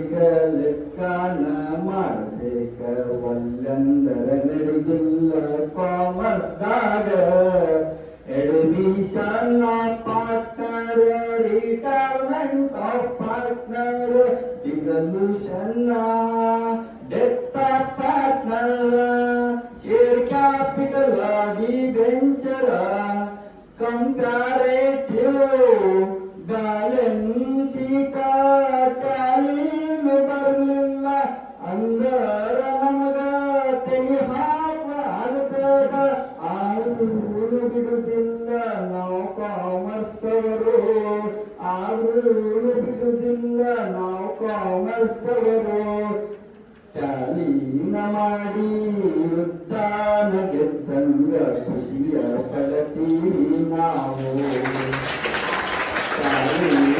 ಲೆಕ್ಕನ ಮಾಡಬೇಕ ಒಲ್ಲೆಂದರ ನಡೆದಿಲ್ಲ ಕಾಮರ್ಸ್ದಾಗ admission partner retirement of partner dissolution death of partner share capital debenture comparative balance sheet ಟ್ಯಾಲಿನು ಬರಲಿಲ್ಲ ಅಂದರ ನಮಗ ತೆಗಿ ಹಾಕ ಆಗತದ ಆದ್ರೂ ಬಿಡುದಿಲ್ಲ ನಾವು ಕಾಮರ್ಸ್ ಅವರು ಆದ್ರೂ ಬಿಡುದಿಲ್ಲ ನಾವು ಕಾಮರ್ಸ್ ಅವರು ಟ್ಯಾಲಿನ ಮಾಡಿ ಯುದ್ಧಾನ ಗೆದ್ದಂಗ ಖುಷಿಯ ಪಡತೀವಿ ನಾವು ಟ್ಯಾಲಿ